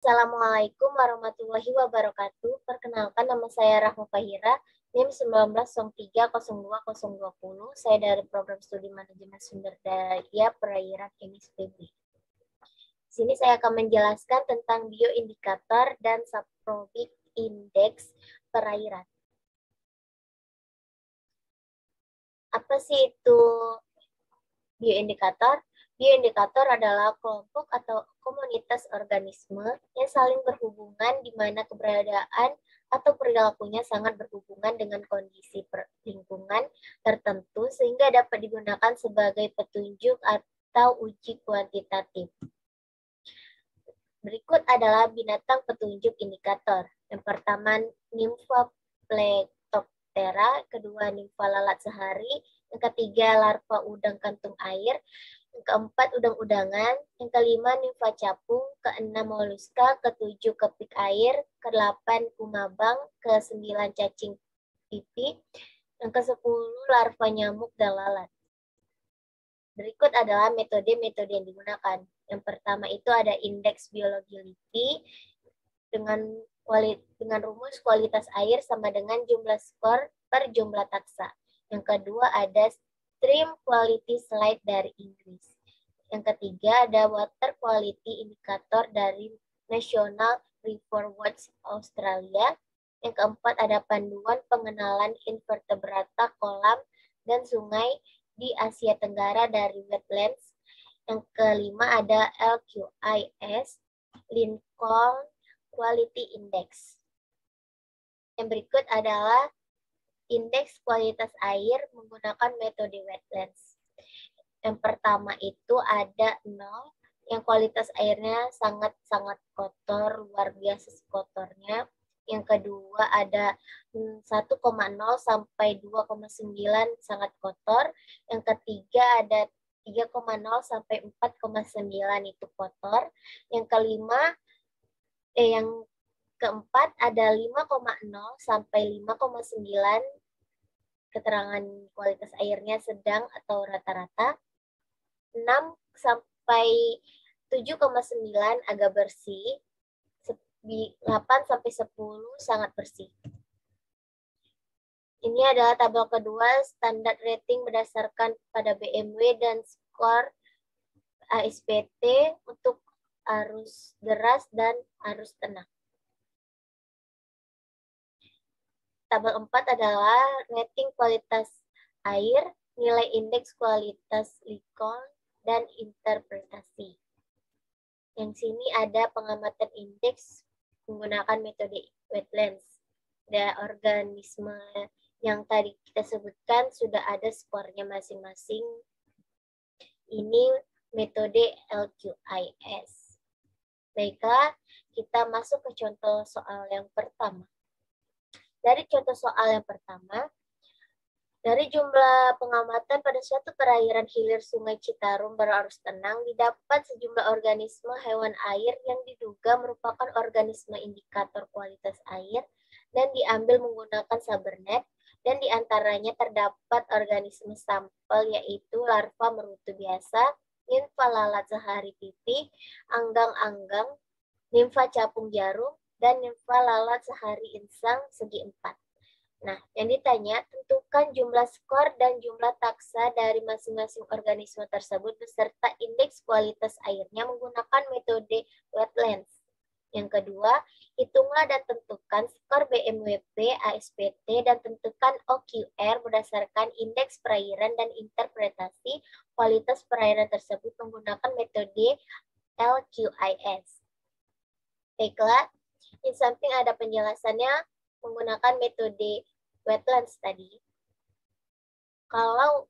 Assalamualaikum warahmatullahi wabarakatuh. Perkenalkan, nama saya Rahma Fahira, NIM 19030220. Saya dari Program Studi Manajemen Sumber Daya Perairan MISPB. Di sini saya akan menjelaskan tentang bioindikator dan saprobik indeks perairan. Apa sih itu bioindikator? Bioindikator adalah kelompok atau komunitas organisme yang saling berhubungan di mana keberadaan atau perilakunya sangat berhubungan dengan kondisi lingkungan tertentu sehingga dapat digunakan sebagai petunjuk atau uji kuantitatif. Berikut adalah binatang petunjuk indikator. Yang pertama, Nympha Plectroptera, kedua Nympha lalat sehari, yang ketiga larva udang kantung air, yang keempat udang-udangan, yang kelima Nympha capung, keenam moluska, ketujuh kepik air, kedelapan kumabang, kesembilan cacing pipi, yang kesepuluh larva nyamuk dan lalat. Berikut adalah metode-metode yang digunakan. Yang pertama itu ada indeks biologi LIPI dengan rumus kualitas air sama dengan jumlah skor per jumlah taksa. Yang kedua ada stream quality slide dari Inggris. Yang ketiga ada water quality indicator dari National River Watch Australia. Yang keempat ada panduan pengenalan invertebrata kolam dan sungai di Asia Tenggara dari Wetlands. Yang kelima ada LQIS, Lincoln Quality Index. Yang berikut adalah indeks kualitas air menggunakan metode wetlands. Yang pertama itu ada 0, yang kualitas airnya sangat-sangat kotor, luar biasa kotornya. Yang kedua ada 1,0 sampai 2,9 sangat kotor. Yang ketiga ada 3,0 sampai 4,9 itu kotor. Yang kelima, yang keempat ada 5,0 sampai 5,9 keterangan kualitas airnya sedang atau rata-rata. 6 sampai 7,9 agak bersih. 8 sampai 10 sangat bersih. Ini adalah tabel kedua, standar rating berdasarkan pada BMW dan skor ASPT untuk arus deras dan arus tenang. Tabel 4 adalah rating kualitas air, nilai indeks kualitas Lincoln, dan interpretasi. Yang sini ada pengamatan indeks menggunakan metode wetlands. Dan organisme yang tadi kita sebutkan sudah ada skornya masing-masing. Ini metode LQIS. Baiklah, kita masuk ke contoh soal yang pertama. Dari contoh soal yang pertama, dari jumlah pengamatan pada suatu perairan hilir Sungai Citarum berarus tenang, didapat sejumlah organisme hewan air yang diduga merupakan organisme indikator kualitas air dan diambil menggunakan sabernet, dan diantaranya terdapat organisme sampel yaitu larva merutu biasa, Nympha lalat sehari pipi, anggang-anggang, Nympha capung jarum, dan Nympha lalat sehari insang segi 4. Nah, yang ditanya, tentukan jumlah skor dan jumlah taksa dari masing-masing organisme tersebut beserta indeks kualitas airnya menggunakan metode wetlands. Yang kedua, hitunglah dan tentukan skor BMWP, ASPT, dan tentukan OQR berdasarkan indeks perairan dan interpretasi kualitas perairan tersebut menggunakan metode LQIS. Baiklah, di samping ada penjelasannya menggunakan metode wetlands tadi. Kalau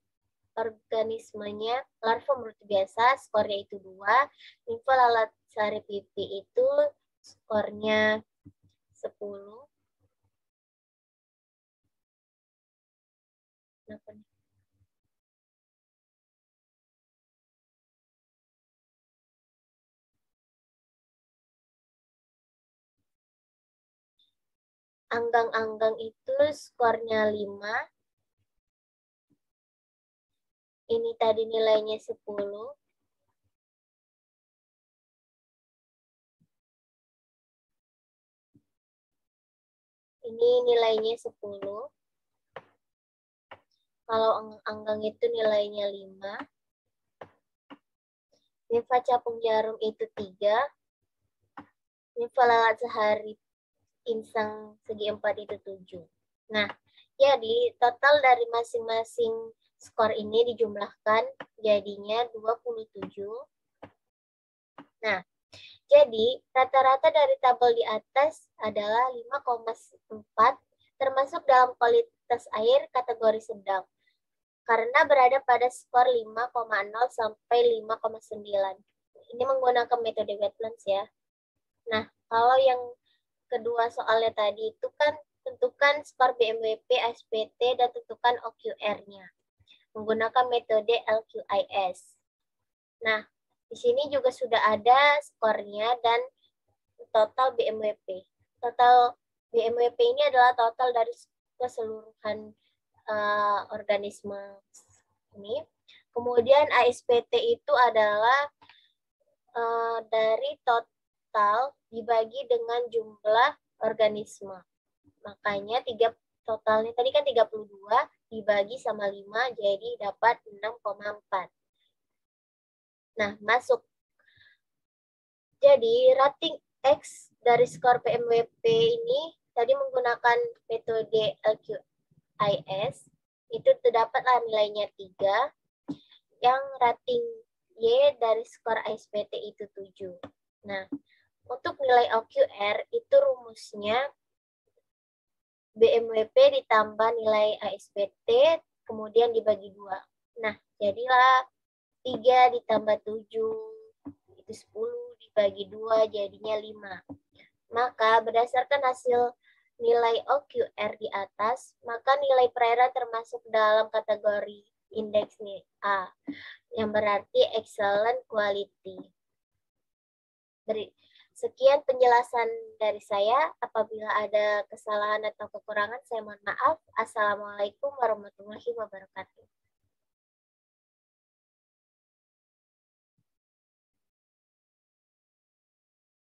organismenya larva merutu biasa, skornya itu 2. Nympha lalat sehari pipi itu skornya 10. Kenapa nih? Anggang-anggang itu skornya 5. Ini tadi nilainya 10. ini nilainya 10. Kalau Anggang itu nilainya 5. Nimfa capung jarum itu 3. Nimfa lalat sehari insang segi 4 itu 7. Nah, jadi total dari masing-masing skor ini dijumlahkan jadinya 27. Nah, jadi rata-rata dari tabel di atas adalah 5,4 termasuk dalam kualitas air kategori sedang. Karena berada pada skor 5,0 sampai 5,9. Ini menggunakan metode wetlands ya. Nah, kalau yang kedua soalnya tadi itu kan tentukan skor BMWP, SPT, dan tentukan OQR-nya menggunakan metode LQIS. Nah, di sini juga sudah ada skornya dan total BMWP. Total BMWP ini adalah total dari keseluruhan organisme ini. Kemudian ASPT itu adalah dari total dibagi dengan jumlah organisme. Makanya totalnya tadi kan 32 dibagi sama 5 jadi dapat 6,4. Nah, masuk. Jadi rating X dari skor PMWP ini tadi menggunakan metode LQIS itu terdapatlah nilainya 3. Yang rating Y dari skor ASPT itu 7. Nah, untuk nilai OQR itu rumusnya BMWP ditambah nilai ASPT kemudian dibagi 2. Nah, jadilah 3 ditambah 7 itu 10 dibagi 2 jadinya 5. Maka berdasarkan hasil nilai OQR di atas, maka nilai perairan termasuk dalam kategori indeks A, yang berarti excellent quality. Sekian penjelasan dari saya. Apabila ada kesalahan atau kekurangan, saya mohon maaf. Assalamualaikum warahmatullahi wabarakatuh.